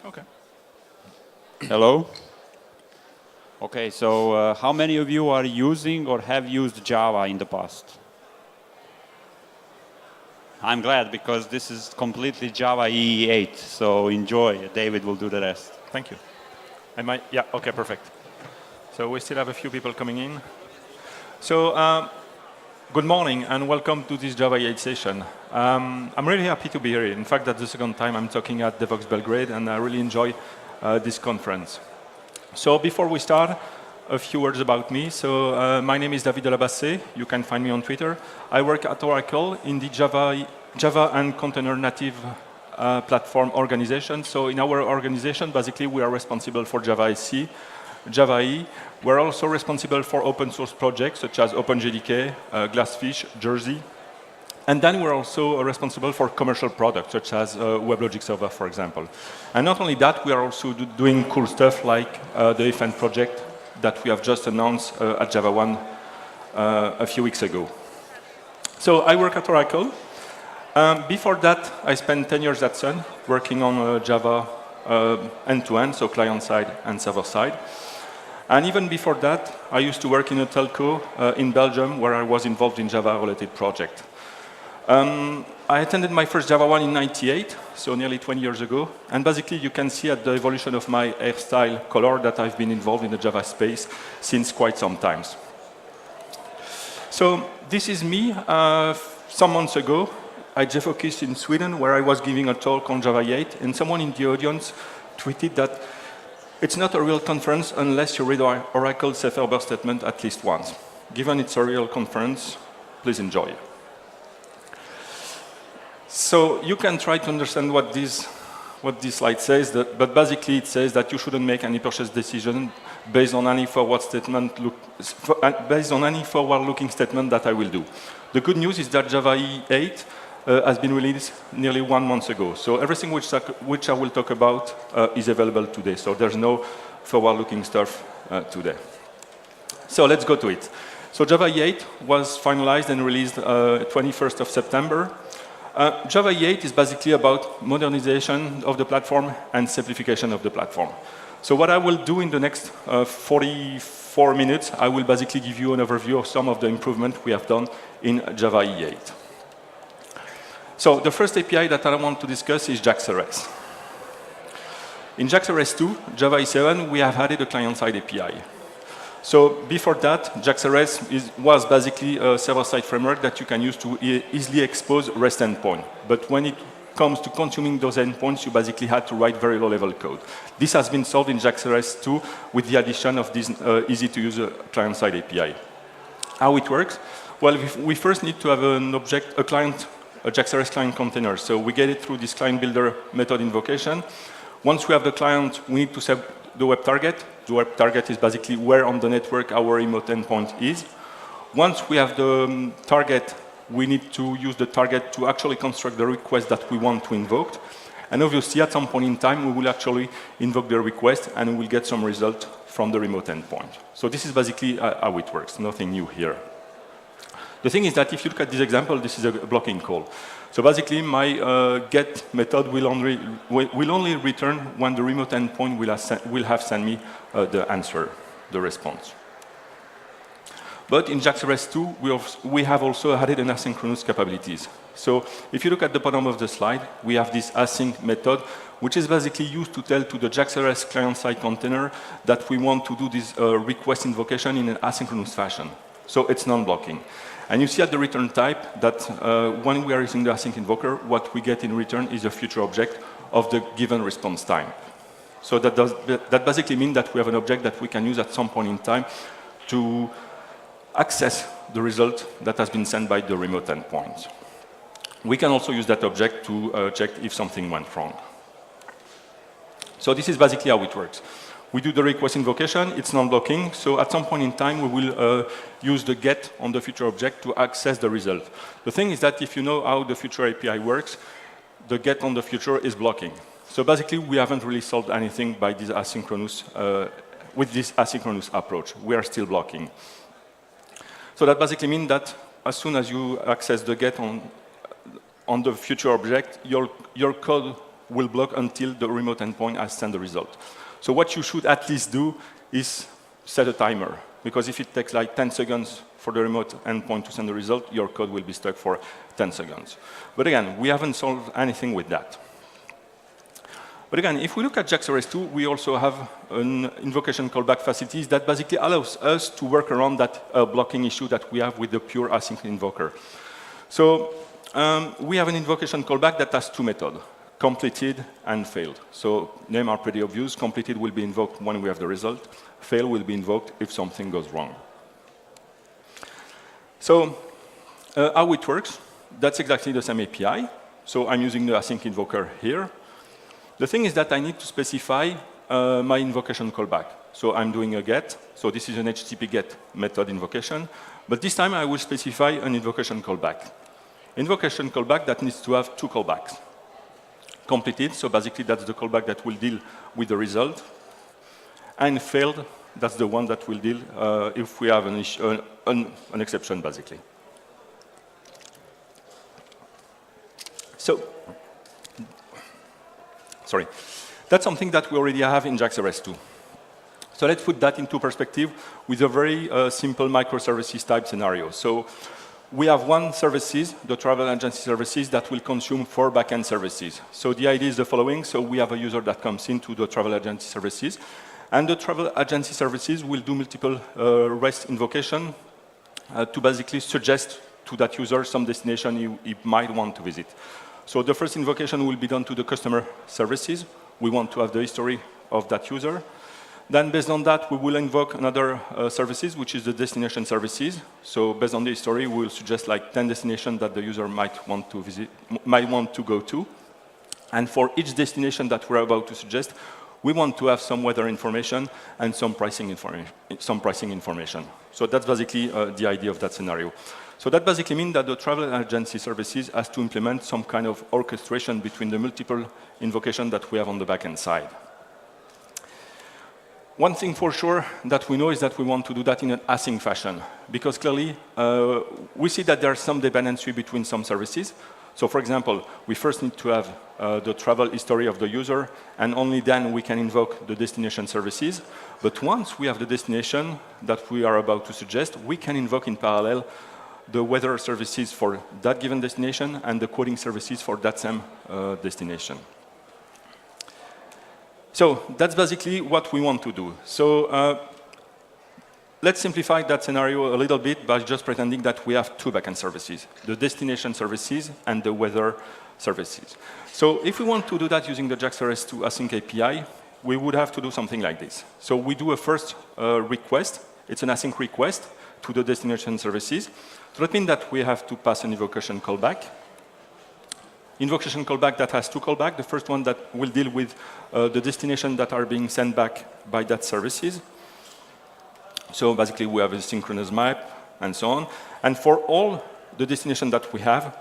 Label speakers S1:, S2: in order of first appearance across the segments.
S1: Okay.
S2: Hello. Okay, so how many of you are using or have used Java in the past? I'm glad because this is completely Java EE 8, so enjoy. David will do the rest.
S1: Thank you. Yeah, okay, perfect. So we still have a few people coming in. So good morning and welcome to this Java 8 session. I'm really happy to be here. In fact, that's the second time I'm talking at DevOps Belgrade, and I really enjoy this conference. So before we start, a few words about me. So my name is David Delabassée. You can find me on Twitter. I work at Oracle in the Java and container native platform organization. So in our organization, basically, we are responsible for Java SE, Java E. We're also responsible for open source projects such as OpenJDK, Glassfish, Jersey. And then we're also responsible for commercial products such as WebLogic Server, for example. And not only that, we are also doing cool stuff like the event project that we have just announced at Java 1 a few weeks ago. So I work at Oracle. Before that, I spent 10 years at Sun working on Java end-to-end, so client-side and server-side. And even before that, I used to work in a telco in Belgium where I was involved in Java-related projects. I attended my first Java 1 in '98, so nearly 20 years ago. And basically, you can see at the evolution of my hairstyle color that I've been involved in the Java space since quite some time. So this is me. Some months ago, I JFocused in Sweden, where I was giving a talk on Java 8, and someone in the audience tweeted that it's not a real conference unless you read Oracle's safe harbor statement at least once. Given it's a real conference, please enjoy. So you can try to understand what this slide says, but basically it says that you shouldn't make any purchase decision based on any forward-looking statement that I will do. The good news is that Java EE 8 has been released nearly 1 month ago. So everything which I will talk about is available today. So there's no forward-looking stuff today. So let's go to it. So Java EE 8 was finalized and released 21st of September. Java EE 8 is basically about modernization of the platform and simplification of the platform. So what I will do in the next 44 minutes, I will basically give you an overview of some of the improvements we have done in Java EE 8. So the first API that I want to discuss is JAX-RS. In JAX-RS 2, Java EE 7, we have added a client-side API. So before that, JAX-RS was basically a server-side framework that you can use to easily expose REST endpoint. But when it comes to consuming those endpoints, you basically had to write very low-level code. This has been solved in JAX-RS 2 with the addition of this easy-to-use client-side API. How it works? Well, we first need to have an object, a JAX-RS client container. So we get it through this client builder method invocation. Once we have the client, we need to set the web target. The web target is basically where on the network our remote endpoint is. Once we have the target, we need to use the target to actually construct the request that we want to invoke. And obviously, at some point in time, we will actually invoke the request and we will get some result from the remote endpoint. So this is basically how it works, nothing new here. The thing is that if you look at this example, this is a blocking call. So basically, my get method will only return when the remote endpoint will have sent me the answer, the response. But in JAX-RS 2, we have also added an asynchronous capabilities. So if you look at the bottom of the slide, we have this async method, which is basically used to tell to the JAX-RS client-side container that we want to do this request invocation in an asynchronous fashion. So it's non-blocking. And you see at the return type that when we are using the async invoker, what we get in return is a future object of the given response time. So that basically means that we have an object that we can use at some point in time to access the result that has been sent by the remote endpoint. We can also use that object to check if something went wrong. So this is basically how it works. We do the request invocation, it's non-blocking, so at some point in time we will use the get on the future object to access the result. The thing is that if you know how the future API works, the get on the future is blocking. So basically we haven't really solved anything by this asynchronous, with this asynchronous approach. We are still blocking. So that basically means that as soon as you access the get on the future object, your code will block until the remote endpoint has sent the result. So what you should at least do is set a timer, because if it takes like 10 seconds for the remote endpoint to send the result, your code will be stuck for 10 seconds. But again, we haven't solved anything with that. But again, if we look at JAX-RS 2, we also have an invocation callback facilities that basically allows us to work around that blocking issue that we have with the pure async invoker. So we have an invocation callback that has two methods, completed and failed. So names are pretty obvious. Completed will be invoked when we have the result. Fail will be invoked if something goes wrong. So how it works, that's exactly the same API. So I'm using the async invoker here. The thing is that I need to specify my invocation callback. So I'm doing a get. So this is an HTTP get method invocation. But this time I will specify an invocation callback. Invocation callback that needs to have two callbacks. Completed, so basically that's the callback that will deal with the result. And failed, that's the one that will deal if we have an exception, basically. So, sorry. That's something that we already have in JAX-RS 2. So let's put that into perspective with a very simple microservices type scenario. So we have one services, the travel agency services, that will consume 4 backend services. So the idea is the following. So we have a user that comes into the travel agency services, and the travel agency services will do multiple REST invocation to basically suggest to that user some destination he might want to visit. So the first invocation will be done to the customer services. We want to have the history of that user. Then based on that, we will invoke another services, which is the destination services. So based on the history, we will suggest like 10 destinations that the user might want to visit, might want to go to. And for each destination that we're about to suggest, we want to have some weather information and some pricing information. So that's basically the idea of that scenario. So that basically means that the travel agency services has to implement some kind of orchestration between the multiple invocations that we have on the backend side. One thing for sure that we know is that we want to do that in an async fashion, because clearly we see that there's some dependency between some services. So for example, we first need to have the travel history of the user, and only then we can invoke the destination services. But once we have the destination that we are about to suggest, we can invoke in parallel the weather services for that given destination and the quoting services for that same destination. So that's basically what we want to do. So let's simplify that scenario a little bit by just pretending that we have 2 backend services, the destination services and the weather services. So if we want to do that using the JAX-RS 2 async API, we would have to do something like this. So we do a first request. It's an async request to the destination services. So that means that we have to pass an invocation callback. Invocation callback that has 2 callbacks. The first one that will deal with the destination that are being sent back by that services. So basically we have a synchronous map and so on. And for all the destination that we have,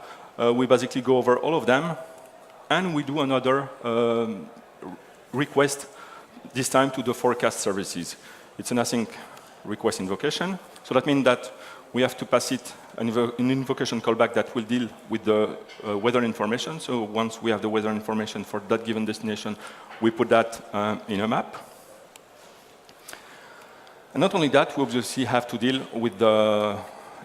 S1: we basically go over all of them, and we do another request, this time to the forecast services. It's an async request invocation. So that means that we have to pass it an invocation callback that will deal with the weather information. So once we have the weather information for that given destination, we put that in a map. And not only that, we obviously have to deal with the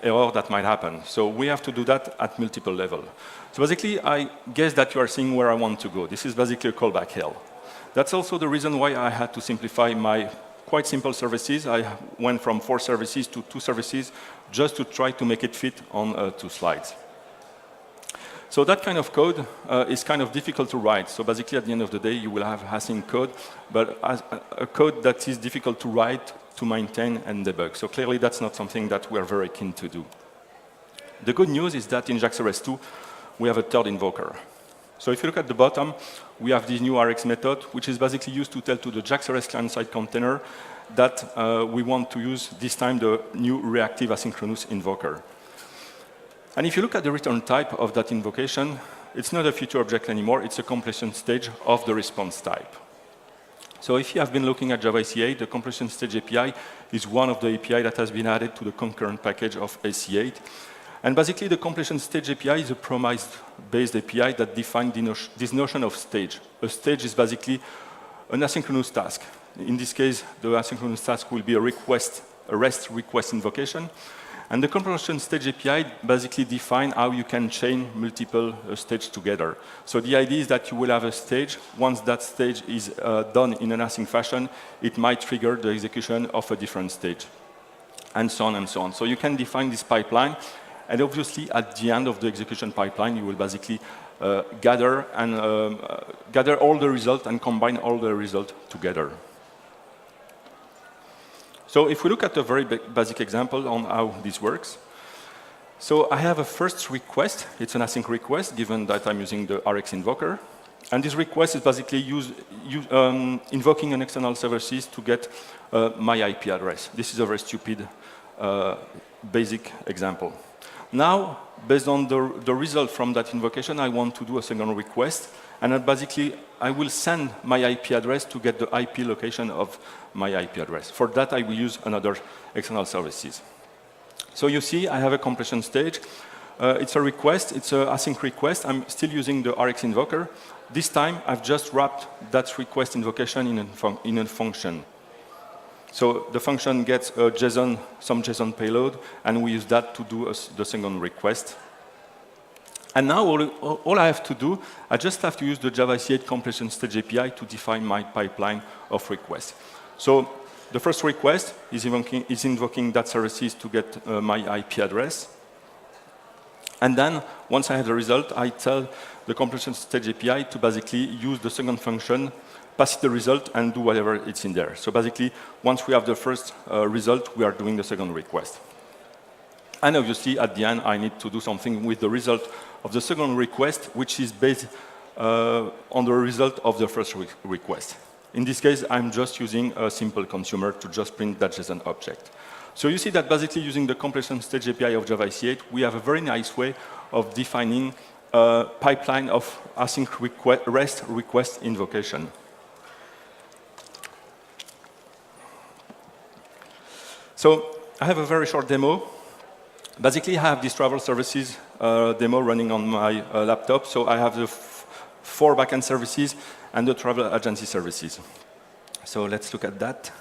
S1: error that might happen. So we have to do that at multiple levels. So basically, I guess that you are seeing where I want to go. This is basically a callback hell. That's also the reason why I had to simplify my quite simple services. I went from 4 services to 2 services just to try to make it fit on 2 slides. So that kind of code is kind of difficult to write. So basically, at the end of the day, you will have async code, but a code that is difficult to write, to maintain, and debug. So clearly, that's not something that we are very keen to do. The good news is that in JAX-RS 2, we have a third invoker. So if you look at the bottom, we have this new RX method, which is basically used to tell to the JAX-RS client-side container that we want to use this time the new reactive asynchronous invoker. And if you look at the return type of that invocation, it's not a future object anymore. It's a completion stage of the response type. So if you have been looking at Java AC8, the completion stage API is one of the API that has been added to the concurrent package of AC8. And basically, the completion stage API is a promise-based API that defines this notion of stage. A stage is basically an asynchronous task. In this case, the asynchronous task will be a REST request invocation. And the completion stage API basically defines how you can chain multiple stages together. So the idea is that you will have a stage. Once that stage is done in an async fashion, it might trigger the execution of a different stage, and so on and so on. So you can define this pipeline. And obviously, at the end of the execution pipeline, you will basically gather all the results and combine all the results together. So if we look at a very basic example on how this works, so I have a first request. It's an async request, given that I'm using the RX invoker. And this request is basically invoking an external services to get my IP address. This is a very stupid, basic example. Now, based on the result from that invocation, I want to do a second request. And basically, I will send my IP address to get the IP location of my IP address. For that, I will use another external services. So you see, I have a completion stage. It's a request. It's an async request. I'm still using the RX invoker. This time, I've just wrapped that request invocation in a function. So the function gets some JSON payload, and we use that to do the second request. And now all I have to do, I just have to use the Java C8 completion stage API to define my pipeline of requests. So the first request is invoking that services to get my IP address. And then, once I have the result, I tell the completion stage API to basically use the second function, pass it the result, and do whatever it's in there. So basically, once we have the first result, we are doing the second request. And obviously, at the end, I need to do something with the result of the second request, which is based on the result of the first request. In this case, I'm just using a simple consumer to just print that JSON object. So you see that basically using the completion stage API of Java C8, we have a very nice way of defining a pipeline of async REST request invocation. So I have a very short demo. Basically, I have this travel services demo running on my laptop. So I have the 4 backend services and the travel agency services. So let's look at that.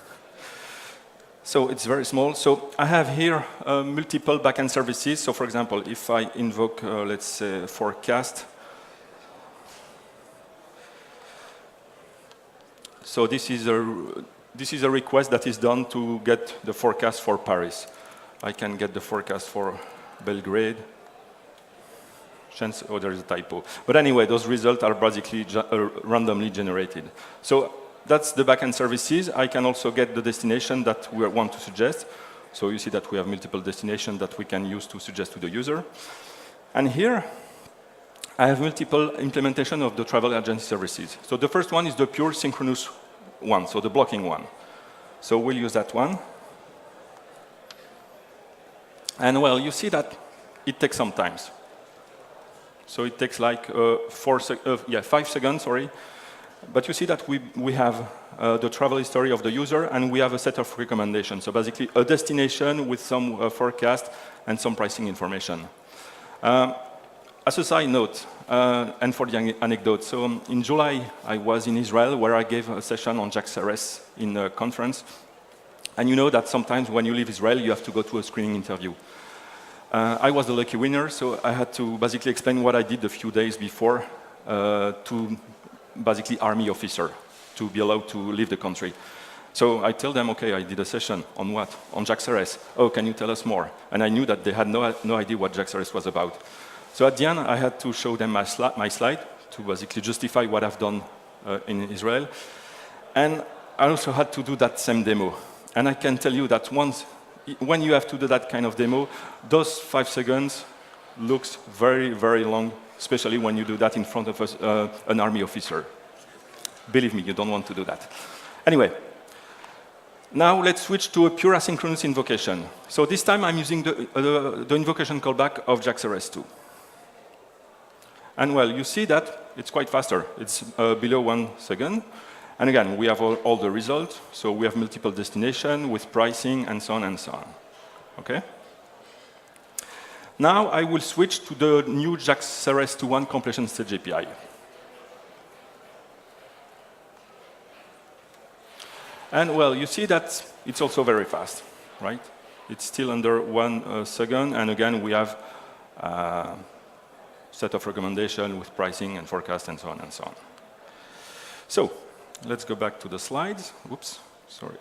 S1: So it's very small. So I have here multiple backend services. So for example, if I invoke, let's say, forecast. So this is a request that is done to get the forecast for Paris. I can get the forecast for Belgrade. Oh, there is a typo. But anyway, those results are basically randomly generated. So that's the backend services. I can also get the destination that we want to suggest. So you see that we have multiple destinations that we can use to suggest to the user. And here, I have multiple implementation of the travel agency services. So the first one is the pure synchronous one, so the blocking one. So we'll use that one. And well, you see that it takes some time. So it takes like 5 seconds, sorry. But you see that we have the travel history of the user, and we have a set of recommendations. So basically, a destination with some forecast and some pricing information. As a side note, and for the anecdote, so in July, I was in Israel, where I gave a session on JAX-RS in a conference. And you know that sometimes when you leave Israel, you have to go to a screening interview. I was the lucky winner, so I had to basically explain what I did a few days before to basically army officer to be allowed to leave the country. So I tell them, okay, I did a session on what? On JAX-RS. Oh, can you tell us more? And I knew that they had no idea what JAX-RS was about. So at the end, I had to show them my slide to basically justify what I've done in Israel. And I also had to do that same demo. And I can tell you that when you have to do that kind of demo, those 5 seconds looks very, very long, especially when you do that in front of an army officer. Believe me, you don't want to do that. Anyway, now let's switch to a pure asynchronous invocation. So this time I'm using the invocation callback of JAX-RS 2. And well, you see that it's quite faster. It's below 1 second. And again, we have all the results. So we have multiple destinations with pricing and so on and so on. Okay? Now I will switch to the new JAX-RS 2.1 completion stage API. And well, you see that it's also very fast, right? It's still under 1 second, and again, we have a set of recommendations with pricing and forecast and so on and so on. So let's go back to the slides. Whoops, sorry.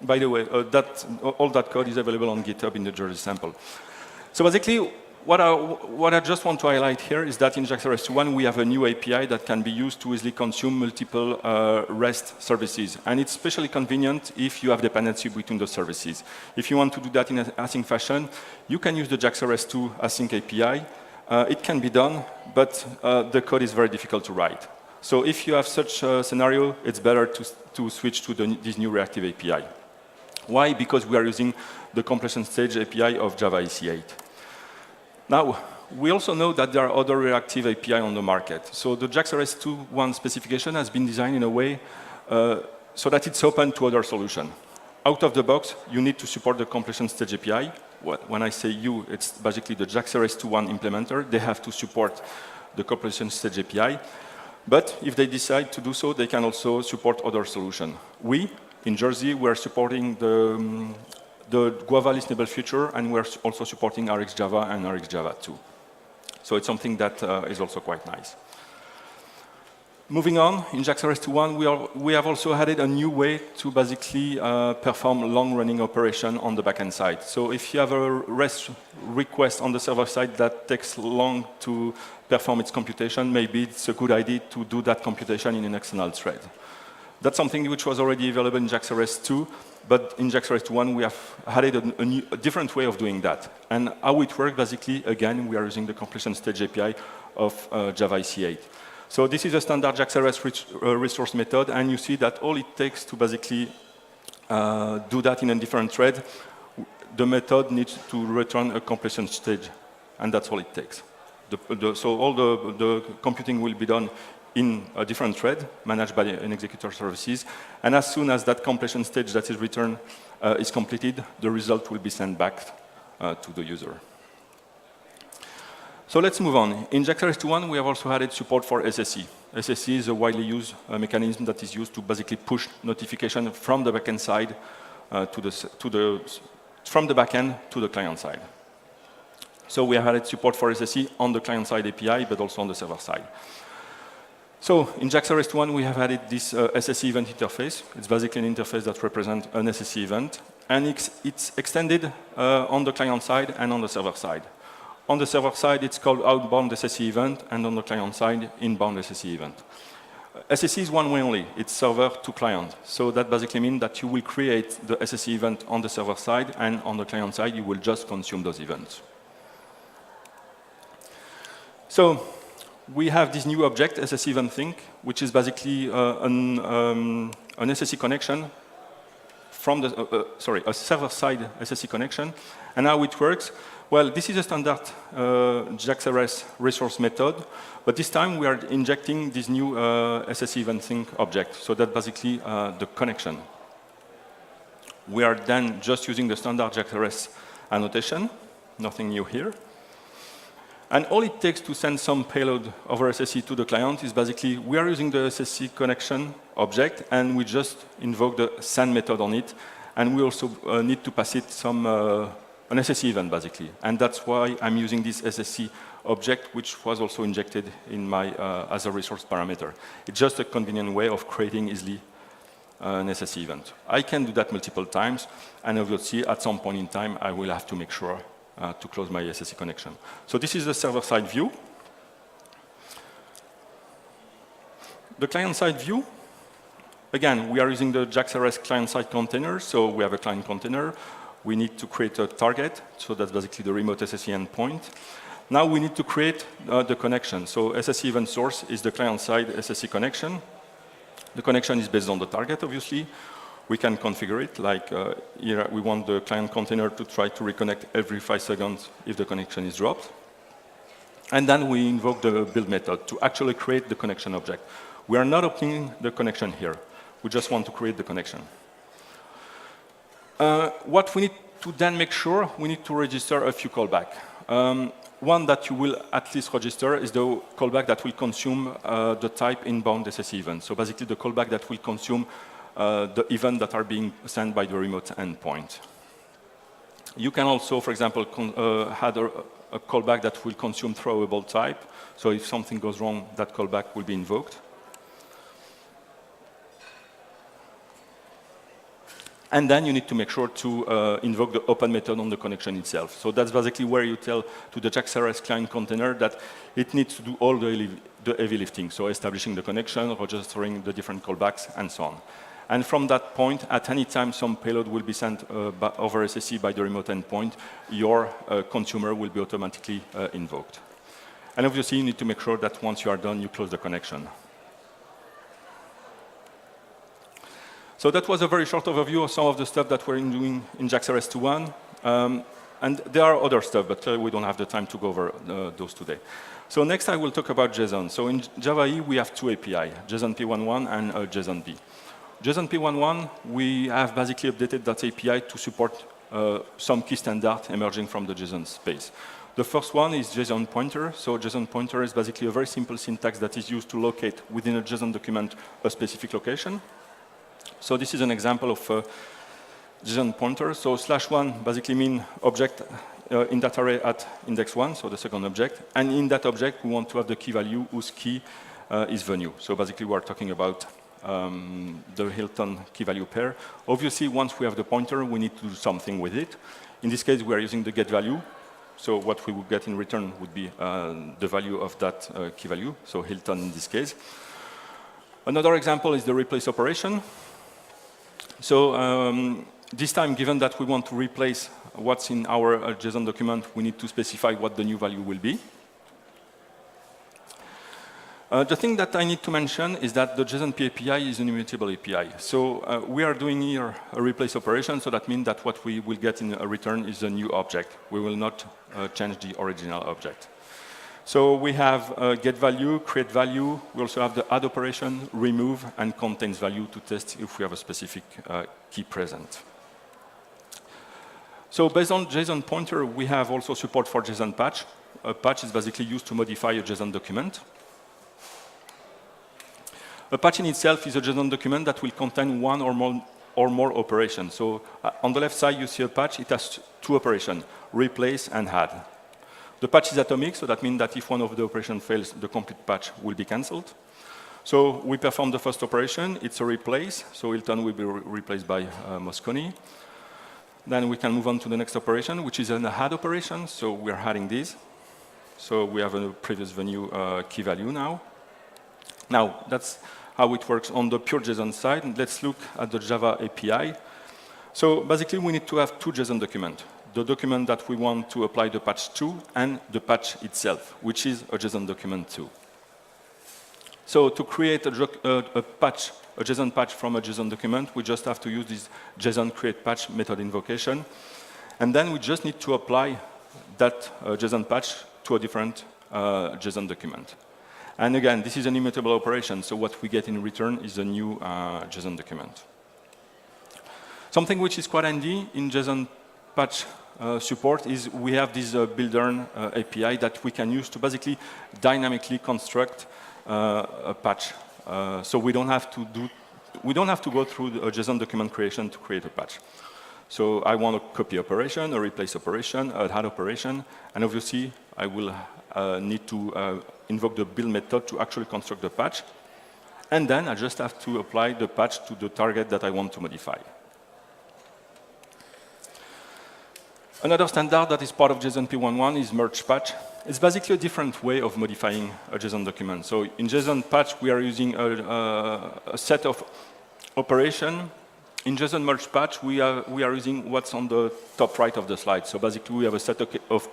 S1: By the way, all that code is available on GitHub in the Jersey sample. So basically, what I just want to highlight here is that in JAX-RS 2.1, we have a new API that can be used to easily consume multiple REST services. And it's especially convenient if you have dependency between those services. If you want to do that in an async fashion, you can use the JAX-RS 2 async API. It can be done, but the code is very difficult to write. So if you have such a scenario, it's better to switch to this new reactive API. Why? Because we are using the completion stage API of Java EC8. Now, we also know that there are other reactive API on the market. So the JAX-RS 2.1 specification has been designed in a way so that it's open to other solutions. Out of the box, you need to support the completion stage API. When I say you, it's basically the JAX-RS 2.1 implementer. They have to support the completion stage API. But if they decide to do so, they can also support other solutions. We, in Jersey, we're supporting the Guava listenable feature, and we're also supporting RxJava and RxJava 2. So it's something that is also quite nice. Moving on, in JAX-RS 2.1, we have also added a new way to basically perform long-running operation on the backend side. So if you have a REST request on the server side that takes long to perform its computation, maybe it's a good idea to do that computation in an external thread. That's something which was already available in JAX-RS 2, but in JAX-RS 2.1, we have added a different way of doing that. And how it works, basically, again, we are using the completion stage API of Java EC8. So this is a standard JAX-RS resource method, and you see that all it takes to basically do that in a different thread, the method needs to return a completion stage, and that's all it takes. So all the computing will be done in a different thread managed by an executor services. And as soon as that completion stage that is returned is completed, the result will be sent back to the user. So let's move on. In JAX-RS 2.1, we have also added support for SSE. SSE is a widely used mechanism that is used to basically push notification from the backend side from the backend to the client side. So we have added support for SSE on the client side API, but also on the server side. So in JAX-RS 2.1, we have added this SSE event interface. It's basically an interface that represents an SSE event, and it's extended on the client side and on the server side. On the server side, it's called outbound SSE event, and on the client side, inbound SSE event. SSE is one way only. It's server to client. So that basically means that you will create the SSE event on the server side, and on the client side, you will just consume those events. So we have this new object, SSE event sync, which is basically an SSE connection from the, a server-side SSE connection. And how it works? Well, this is a standard JAX-RS resource method, but this time we are injecting this new SSE event sync object. So that's basically the connection. We are then just using the standard JAX-RS annotation, nothing new here. And all it takes to send some payload over SSE to the client is basically we are using the SSE connection object, and we just invoke the send method on it, and we also need to pass it some an SSE event, basically. And that's why I'm using this SSE object, which was also injected in my as a resource parameter. It's just a convenient way of creating easily an SSE event. I can do that multiple times, and obviously, at some point in time, I will have to make sure to close my SSE connection. So this is the server-side view. The client-side view, again, we are using the JAX-RS client-side container, so we have a client container. We need to create a target, so that's basically the remote SSE endpoint. Now we need to create the connection. So SSE event source is the client-side SSE connection. The connection is based on the target, obviously. We can configure it, like here we want the client container to try to reconnect every 5 seconds if the connection is dropped. And then we invoke the build method to actually create the connection object. We are not opening the connection here. We just want to create the connection. What we need to then make sure, we need to register a few callbacks. One that you will at least register is the callback that will consume the type inbound SSE event. So basically the callback that will consume the event that are being sent by the remote endpoint. You can also, for example, add a callback that will consume throwable type. So if something goes wrong, that callback will be invoked. And then you need to make sure to invoke the open method on the connection itself. So that's basically where you tell to the JAX-RS client container that it needs to do all the heavy lifting, so establishing the connection, registering the different callbacks, and so on. And from that point, at any time some payload will be sent over SSE by the remote endpoint, your consumer will be automatically invoked. And obviously, you need to make sure that once you are done, you close the connection. So that was a very short overview of some of the stuff that we're doing in JAX-RS 2.1. And there are other stuff, but we don't have the time to go over those today. So next, I will talk about JSON. So in Java EE, we have two API, JSON-P 1.1 and JSON-B. JSON-P 1.1, we have basically updated that API to support some key standards emerging from the JSON space. The first one is JSON Pointer. So JSON Pointer is basically a very simple syntax that is used to locate within a JSON document a specific location. So this is an example of JSON Pointer. So /1 basically means object in that array at index 1, so the second object. And in that object, we want to have the key value whose key is venue. So basically, we're talking about the Hilton key value pair. Obviously, once we have the pointer, we need to do something with it. In this case, we are using the get value. So what we would get in return would be the value of that key value, so Hilton in this case. Another example is the replace operation. So this time, given that we want to replace what's in our JSON document, we need to specify what the new value will be. The thing that I need to mention is that the JSON-P API is an immutable API. So we are doing here a replace operation, so that means that what we will get in a return is a new object. We will not change the original object. So we have get value, create value. We also have the add operation, remove, and contains value to test if we have a specific key present. So based on JSON Pointer, we have also support for JSON Patch. A patch is basically used to modify a JSON document. A patch in itself is a JSON document that will contain one or more operations. So on the left side, you see a patch. It has two operations, replace and add. The patch is atomic, so that means that if one of the operations fails, the complete patch will be cancelled. So we perform the first operation. It's a replace. So Hilton will be replaced by Moscone. Then we can move on to the next operation, which is an add operation. So we're adding this. So we have a previous venue key value now. Now, that's how it works on the pure JSON side. And let's look at the Java API. So basically, we need to have two JSON documents. The document that we want to apply the patch to, and the patch itself, which is a JSON document too. So to create a JSON patch from a JSON document, we just have to use this JSON create patch method invocation. And then we just need to apply that JSON patch to a different JSON document. And again, this is an immutable operation, so what we get in return is a new JSON document. Something which is quite handy in JSON patch support is we have this builder API that we can use to basically dynamically construct a patch. So we don't have to go through a JSON document creation to create a patch. So I want a copy operation, a replace operation, a add operation, and obviously I will need to invoke the build method to actually construct the patch. And then I just have to apply the patch to the target that I want to modify. Another standard that is part of JSON-P 1.1 is merge patch. It's basically a different way of modifying a JSON document. So in JSON patch, we are using a set of operations. In JSON merge patch, we are using what's on the top right of the slide. So basically, we have a set of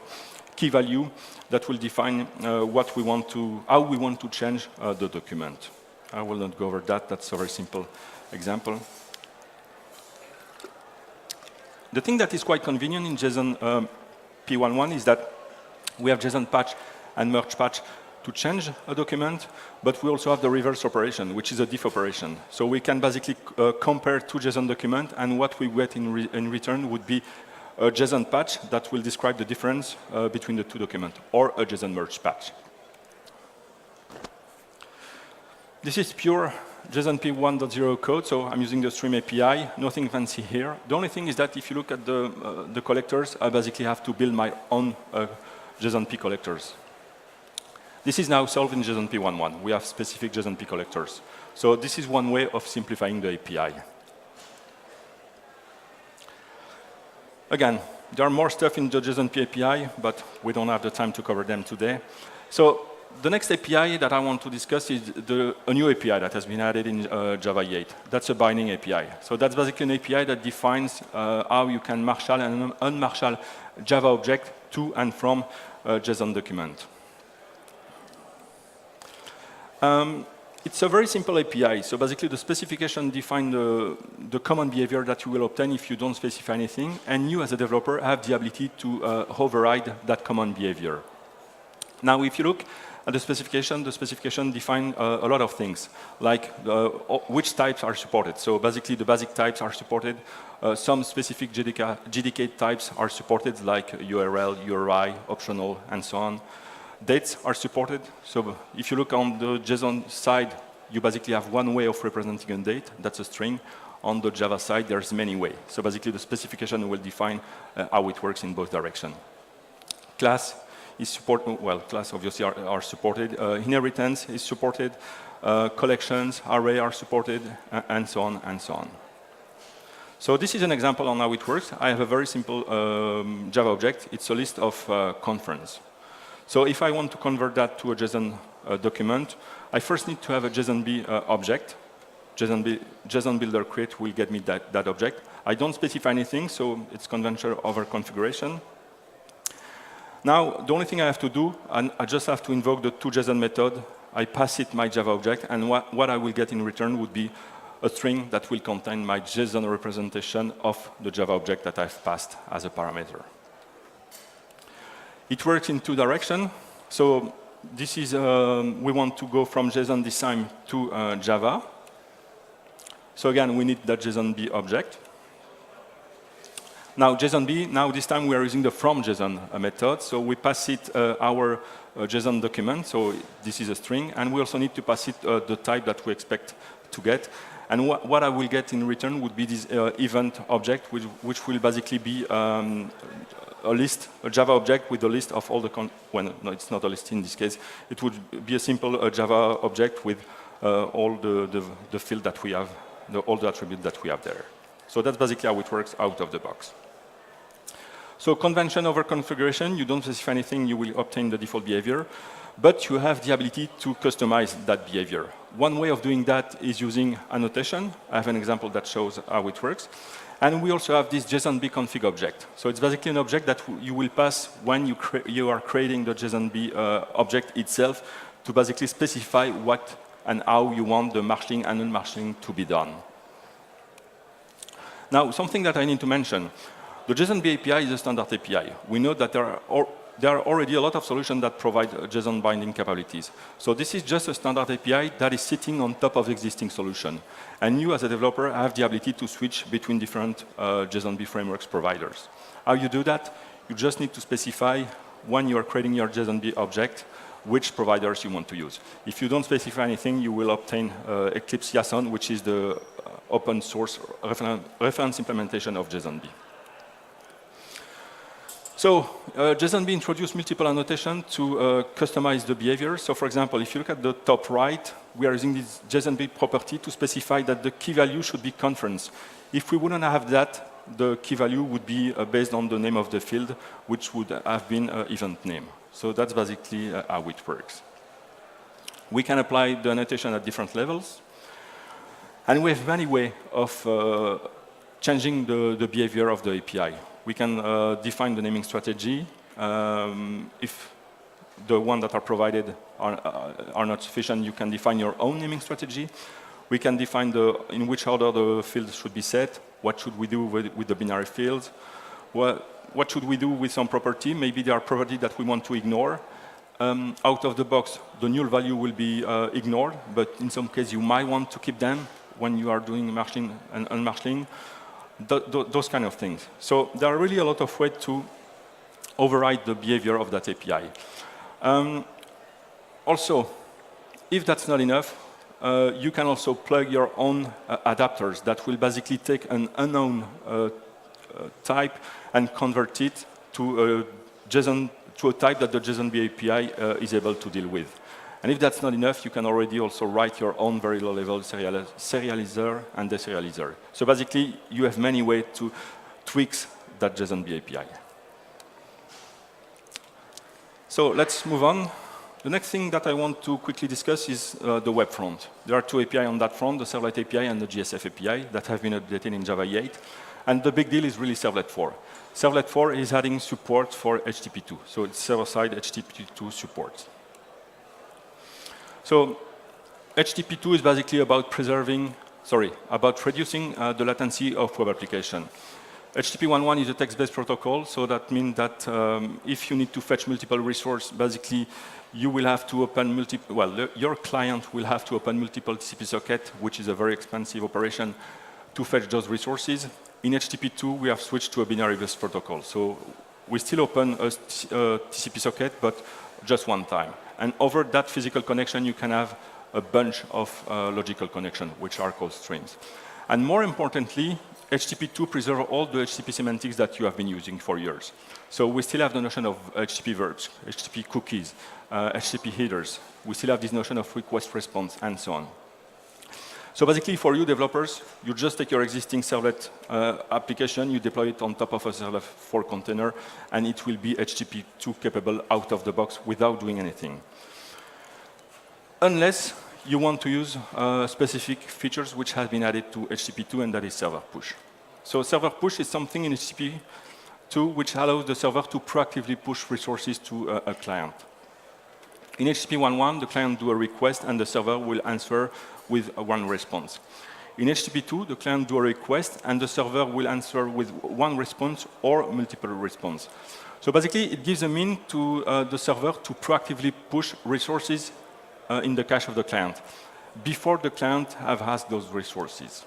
S1: key value that will define how we want to change the document. I will not go over that. That's a very simple example. The thing that is quite convenient in JSON P 1.1 is that we have JSON patch and merge patch to change a document, but we also have the reverse operation, which is a diff operation. So we can basically compare two JSON documents, and what we get in return would be a JSON patch that will describe the difference between the two documents, or a JSON merge patch. This is pure JSON-P 1.0 code, so I'm using the Stream API, nothing fancy here. The only thing is that if you look at the collectors, I basically have to build my own JSON-P collectors. This is now solved in JSON-P 1.1. We have specific JSON-P collectors. So this is one way of simplifying the API. Again, there are more stuff in the JSON-P API, but we don't have the time to cover them today. So the next API that I want to discuss is a new API that has been added in Java 8. That's a binding API. So that's basically an API that defines how you can marshal and unmarshal Java object to and from a JSON document. It's a very simple API. So basically, the specification defines the common behavior that you will obtain if you don't specify anything, and you, as a developer, have the ability to override that common behavior. Now, if you look at the specification defines a lot of things, like which types are supported. So basically, the basic types are supported. Some specific JDK types are supported, like URL, URI, optional, and so on. Dates are supported. So if you look on the JSON side, you basically have one way of representing a date. That's a string. On the Java side, there's many ways. So basically, the specification will define how it works in both directions. Class is supported. Well, class obviously are supported. Inheritance is supported. Collections, array are supported, and so on and so on. So this is an example on how it works. I have a very simple Java object. It's a list of conference. So if I want to convert that to a JSON document, I first need to have a JSON-B object. JSON builder create will get me that object. I don't specify anything, so it's conventional over configuration. Now, the only thing I have to do, I just have to invoke the toJSON method. I pass it my Java object, and what I will get in return would be a string that will contain my JSON representation of the Java object that I've passed as a parameter. It works in two directions. So this is, we want to go from JSON this time to Java. So again, we need that JSON-B object. Now JSON-B, now this time we are using the from JSON method. So we pass it our JSON document. So this is a string. And we also need to pass it the type that we expect to get. And what I will get in return would be this event object, which will basically be a Java object with a list of all the, well, no, it's not a list in this case. It would be a simple Java object with all the field that we have, all the attributes that we have there. So that's basically how it works out of the box. So convention over configuration, you don't specify anything, you will obtain the default behavior, but you have the ability to customize that behavior. One way of doing that is using annotation. I have an example that shows how it works. And we also have this JSON-B config object. So it's basically an object that you will pass when you are creating the JSON-B object itself to basically specify what and how you want the marshalling and unmarshalling to be done. Now, something that I need to mention. The JSON-B API is a standard API. We know that there are already a lot of solutions that provide JSON binding capabilities. So this is just a standard API that is sitting on top of existing solution. And you, as a developer, have the ability to switch between different JSON-B frameworks providers. How you do that? You just need to specify, when you are creating your JSON-B object, which providers you want to use. If you don't specify anything, you will obtain Eclipse JSON, which is the open source reference implementation of JSON-B. So JSON-B introduced multiple annotations to customize the behavior. So for example, if you look at the top right, we are using this JSON-B property to specify that the key value should be conference. If we wouldn't have that, the key value would be based on the name of the field, which would have been event name. So that's basically how it works. We can apply the annotation at different levels. And we have many ways of changing the behavior of the API. We can define the naming strategy. If the ones that are provided are not sufficient, you can define your own naming strategy. We can define in which order the fields should be set. What should we do with the binary fields? What should we do with some property? Maybe there are properties that we want to ignore. out of the box, the null value will be ignored, but in some case you might want to keep them when you are doing marshalling and unmarshalling, those kind of things. So there are really a lot of ways to override the behavior of that API. Also, if that's not enough, you can also plug your own adapters that will basically take an unknown type and convert it to a JSON, to a type that the JSON-B API is able to deal with. And if that's not enough, you can already also write your own very low-level serializer and deserializer. So basically, you have many ways to tweak that JSON-B API. So let's move on. The next thing that I want to quickly discuss is the web front. There are two APIs on that front, the Servlet API and the GSF API, that have been updated in Java 8. And the big deal is really Servlet 4. Servlet 4 is adding support for HTTP2. So it's server-side HTTP2 support. So HTTP2 is basically about reducing the latency of web application. HTTP 1.1 is a text-based protocol, so that means that if you need to fetch multiple resources, basically you will have to open your client will have to open multiple TCP sockets, which is a very expensive operation to fetch those resources. In HTTP2, we have switched to a binary-based protocol. So we still open a TCP socket, but just one time. And over that physical connection, you can have a bunch of logical connections, which are called streams. And more importantly, HTTP2 preserves all the HTTP semantics that you have been using for years. So we still have the notion of HTTP verbs, HTTP cookies, HTTP headers. We still have this notion of request response, and so on. So basically, for you developers, you just take your existing Servlet application, you deploy it on top of a Servlet 4 container, and it will be HTTP2 capable out of the box without doing anything. Unless you want to use specific features which have been added to HTTP2, and that is server push. So server push is something in HTTP2 which allows the server to proactively push resources to a client. In HTTP 1.1, the client do a request, and the server will answer with one response. In HTTP 2, the client do a request, and the server will answer with one response or multiple responses. So basically, it gives a means to the server to proactively push resources in the cache of the client before the client have asked those resources.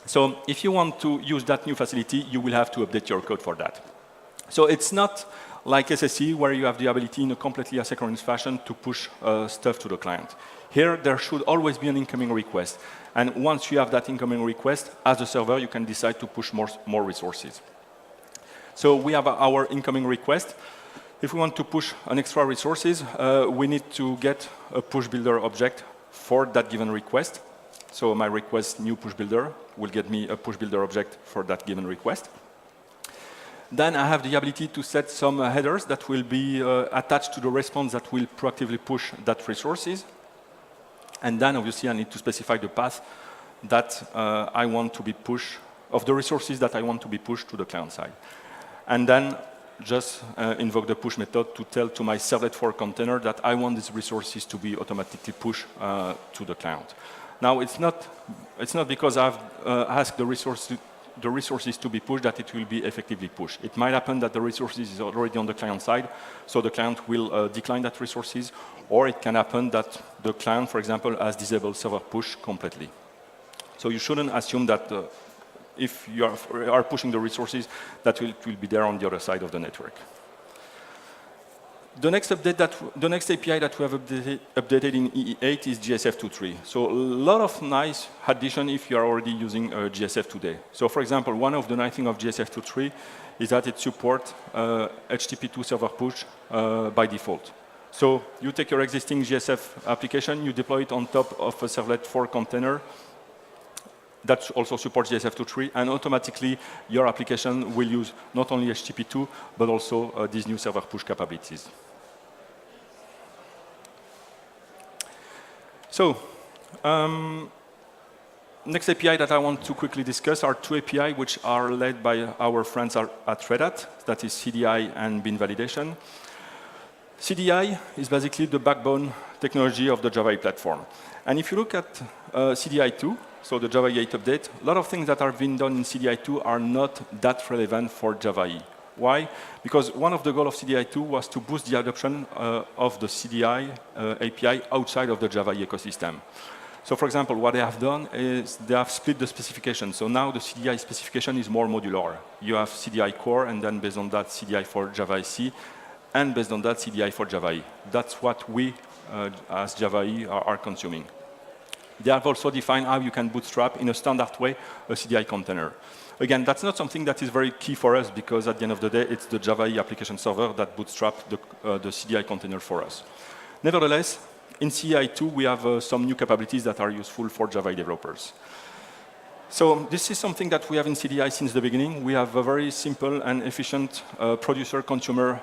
S1: So if you want to use that new facility, you will have to update your code for that. So it's not like SSE, where you have the ability in a completely asynchronous fashion to push stuff to the client. Here, there should always be an incoming request. And once you have that incoming request, as a server, you can decide to push more resources. So we have our incoming request. If we want to push an extra resources, we need to get a push builder object for that given request. So my request new push builder will get me a push builder object for that given request. Then I have the ability to set some headers that will be attached to the response that will proactively push that resources. And then obviously I need to specify the path that I want to be pushed, of the resources that I want to be pushed to the client side. And then just invoke the push method to tell to my Servlet 4 container that I want these resources to be automatically pushed to the client. Now it's not because I've asked the resources to be pushed that it will be effectively pushed. It might happen that the resources is already on the client side, so the client will decline that resources, or it can happen that the client, for example, has disabled server push completely. So you shouldn't assume that if you are pushing the resources, that it will be there on the other side of the network. The next API that we have updated in EE8 is JSF 2.3. So a lot of nice addition if you are already using JSF today. So for example, one of the nice things of JSF 2.3 is that it supports HTTP2 server push by default. So you take your existing JSF application, you deploy it on top of a Servlet 4 container that also supports JSF 2.3, and automatically your application will use not only HTTP2, but also these new server push capabilities. So, next API that I want to quickly discuss are two API which are led by our friends at Red Hat, that is CDI and bin validation. CDI is basically the backbone technology of the Java 8 platform. And if you look at CDI 2, so the Java 8 update, a lot of things that are being done in CDI 2 are not that relevant for Java 8. Why? Because one of the goals of CDI2 was to boost the adoption of the CDI API outside of the Java ecosystem. So for example, what they have done is they have split the specification. So now the CDI specification is more modular. You have CDI core, and then based on that, CDI for Java SE, and based on that, CDI for Java E. That's what we, as Java E, are consuming. They have also defined how you can bootstrap in a standard way a CDI container. Again, that's not something that is very key for us, because at the end of the day, it's the Java E application server that bootstraps the CDI container for us. Nevertheless, in CDI2, we have some new capabilities that are useful for Java developers. So this is something that we have in CDI since the beginning. We have a very simple and efficient producer-consumer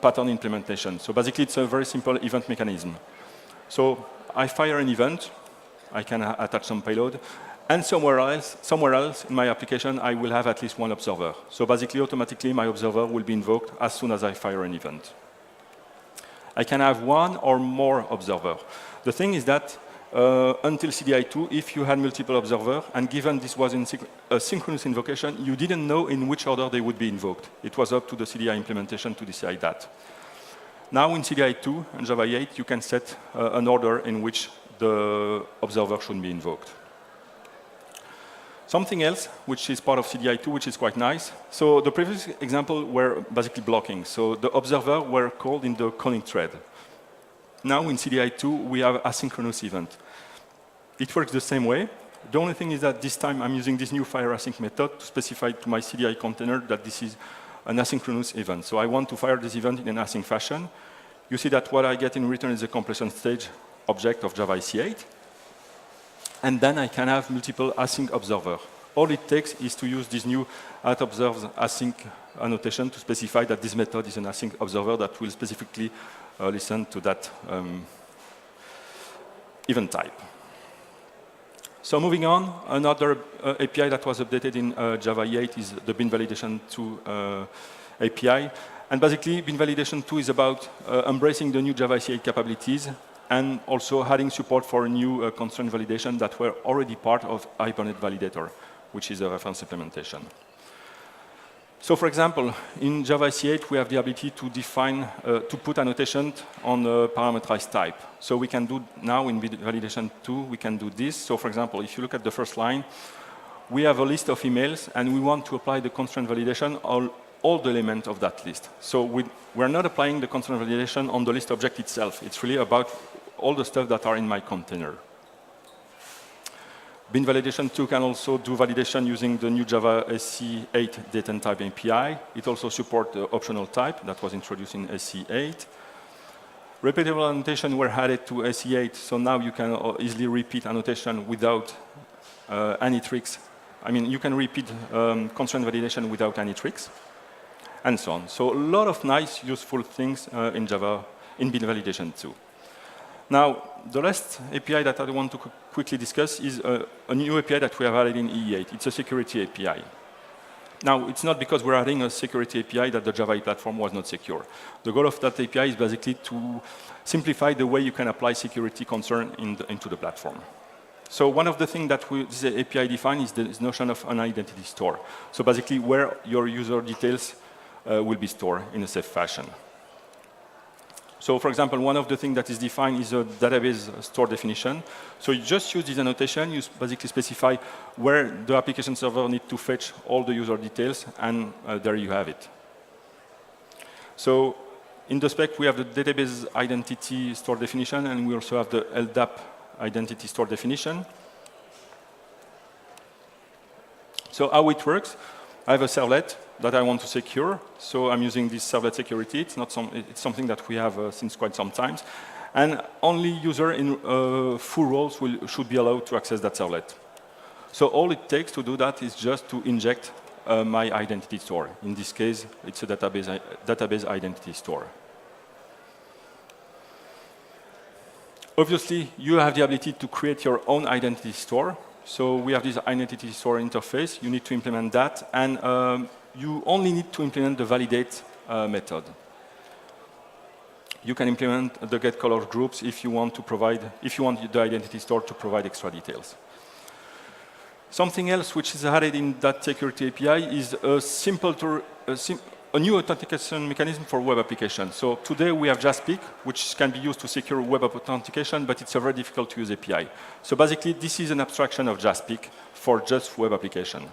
S1: pattern implementation. So basically, it's a very simple event mechanism. So I fire an event. I can attach some payload. And somewhere else in my application, I will have at least one observer. So basically, automatically, my observer will be invoked as soon as I fire an event. I can have one or more observer. The thing is that until CDI2, if you had multiple observers, and given this was a synchronous invocation, you didn't know in which order they would be invoked. It was up to the CDI implementation to decide that. Now in CDI2 and Java 8, you can set an order in which the observer should be invoked. Something else, which is part of CDI2, which is quite nice. So the previous example were basically blocking. So the observer were called in the calling thread. Now in CDI2, we have asynchronous event. It works the same way. The only thing is that this time I'm using this new fire async method to specify to my CDI container that this is an asynchronous event. So I want to fire this event in an async fashion. You see that what I get in return is a completion stage object of Java EC8. And then I can have multiple async observer. All it takes is to use this new @observes async annotation to specify that this method is an async observer that will specifically listen to that event type. So moving on, another API that was updated in Java 8 is the bin validation 2 API. And basically, bin validation 2 is about embracing the new Java EC8 capabilities and also adding support for new constraint validation that were already part of Hibernate Validator, which is a reference implementation. So for example, in Java EC8, we have the ability to define, to put annotation on a parameterized type. So we can do now in validation 2, we can do this. So for example, if you look at the first line, we have a list of emails, and we want to apply the constraint validation on all the elements of that list. So we're not applying the constraint validation on the list object itself. It's really about all the stuff that are in my container. Bin validation 2 can also do validation using the new Java SC8 date and type API. It also supports the optional type that was introduced in SC8. Repeatable annotation were added to SC8, so now you can easily repeat annotation without any tricks. I mean, you can repeat constraint validation without any tricks, and so on. So a lot of nice, useful things in Java in bin validation 2. Now, the last API that I want to quickly discuss is a new API that we have added in EE8. It's a security API. Now, it's not because we're adding a security API that the Java platform was not secure. The goal of that API is basically to simplify the way you can apply security concern into the platform. So one of the things that this API defines is this notion of an identity store. So basically, where your user details will be stored in a safe fashion. So for example, one of the things that is defined is a database store definition. So you just use this annotation, you basically specify where the application server needs to fetch all the user details, and there you have it. So in the spec, we have the database identity store definition, and we also have the LDAP identity store definition. So how it works, I have a servlet that I want to secure. So I'm using this servlet security. It's something that we have since quite some time. And only user in full roles should be allowed to access that servlet. So all it takes to do that is just to inject my identity store. In this case, it's a database identity store. Obviously, you have the ability to create your own identity store. So we have this identity store interface. You need to implement that, and you only need to implement the validate method. You can implement the get color groups if you want the identity store to provide extra details. Something else which is added in that security API is a new authentication mechanism for web applications. So today we have JAX-P, which can be used to secure web authentication, but it's a very difficult to use API. So basically, this is an abstraction of JAX-P for just web application.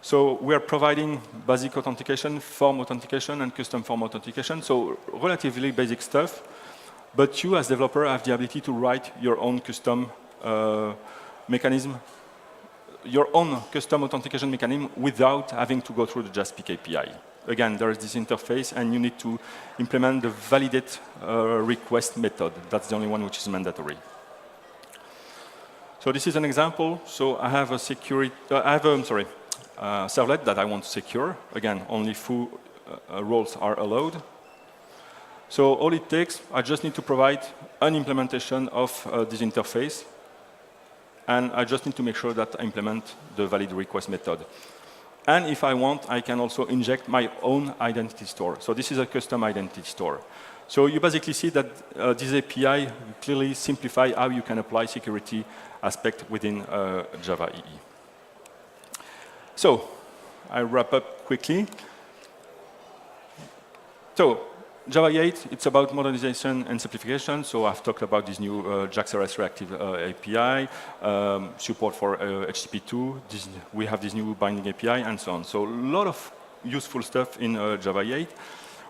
S1: So we are providing basic authentication, form authentication, and custom form authentication. So relatively basic stuff. But you, as developer, have the ability to write your own custom mechanism, your own custom authentication mechanism without having to go through the JAX-P API. Again, there is this interface, and you need to implement the validate request method. That's the only one which is mandatory. So this is an example. So I have a servlet that I want to secure. Again, only few roles are allowed. So all it takes, I just need to provide an implementation of this interface. And I just need to make sure that I implement the valid request method. And if I want, I can also inject my own identity store. So this is a custom identity store. So you basically see that this API clearly simplify how you can apply security aspect within Java EE. So I wrap up quickly. So Java 8, it's about modernization and simplification. So I've talked about this new JAX-RS Reactive API, support for HTTP2. We have this new binding API, and so on. So a lot of useful stuff in Java 8.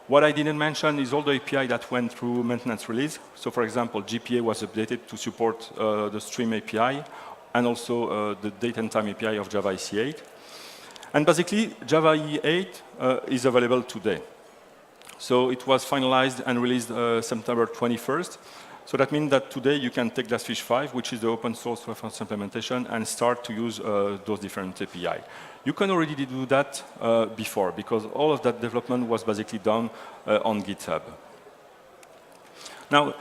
S1: What I didn't mention is all the API that went through maintenance release. So for example, GPA was updated to support the stream API, and also the date and time API of Java EC8. And basically, Java EE8 is available today. So it was finalized and released September 21st. So that means that today you can take Glassfish 5, which is the open source reference implementation, and start to use those different API. You can already do that before, because all of that development was basically done on GitHub. Now,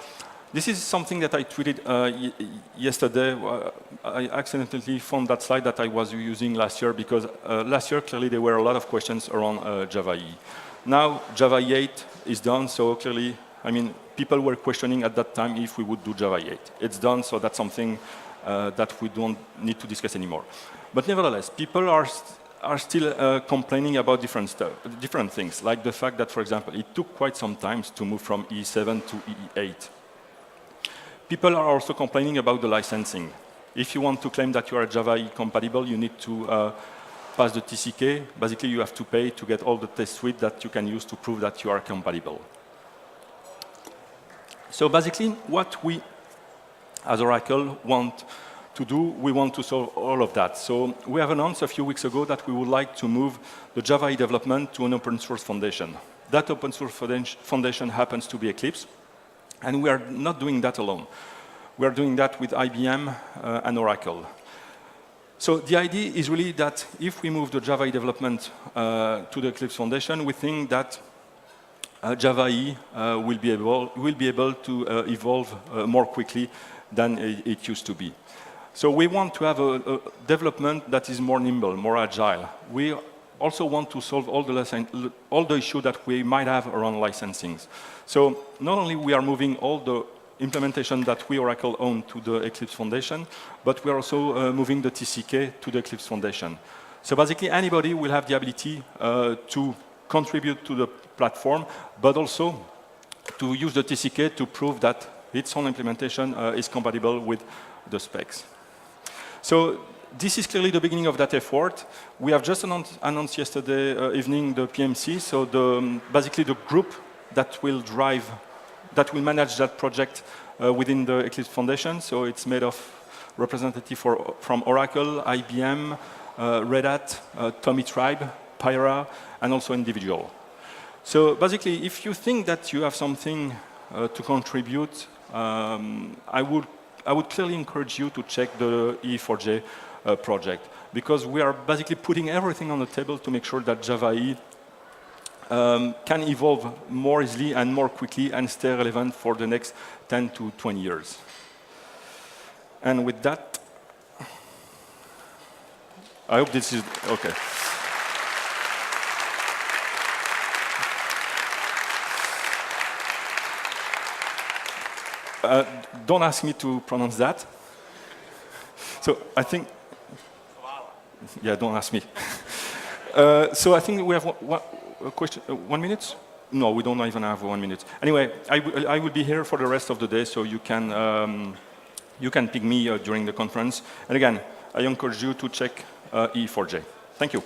S1: this is something that I tweeted yesterday. I accidentally found that slide that I was using last year, because last year, clearly, there were a lot of questions around Java EE. Now, Java 8 is done, so clearly, I mean, people were questioning at that time if we would do Java 8. It's done, so that's something that we don't need to discuss anymore. But nevertheless, people are still complaining about different things, like the fact that, for example, it took quite some time to move from EE7 to EE8. People are also complaining about the licensing. If you want to claim that you are Java EE compatible, you need to pass the TCK. Basically, you have to pay to get all the test suite that you can use to prove that you are compatible. So basically, what we, as Oracle, want to do, we want to solve all of that. So we have announced a few weeks ago that we would like to move the Java EE development to an open source foundation. That open source foundation happens to be Eclipse, and we are not doing that alone. We are doing that with IBM and Oracle. So the idea is really that if we move the Java EE development to the Eclipse Foundation, we think that Java EE will be able to evolve more quickly than it used to be. So we want to have a development that is more nimble, more agile. We also want to solve all the issues that we might have around licensing. So not only we are moving all the implementation that we, Oracle, own to the Eclipse Foundation, but we are also moving the TCK to the Eclipse Foundation. So basically, anybody will have the ability to contribute to the platform, but also to use the TCK to prove that its own implementation is compatible with the specs. So this is clearly the beginning of that effort. We have just announced yesterday evening the PMC, so basically the group that will manage that project within the Eclipse Foundation. So it's made of representatives from Oracle, IBM, Red Hat, Tommy Tribe, Pyra, and also individual. So basically, if you think that you have something to contribute, I would clearly encourage you to check the E4J project, because we are basically putting everything on the table to make sure that Java EE can evolve more easily and more quickly and stay relevant for the next 10 to 20 years. And with that, I hope this is okay. Don't ask me to pronounce that. So I think, yeah, don't ask me. So I think we have a question? 1 minute? No, we don't even have 1 minute. Anyway, I will be here for the rest of the day, so you can ping me during the conference. And again, I encourage you to check E4J. Thank you.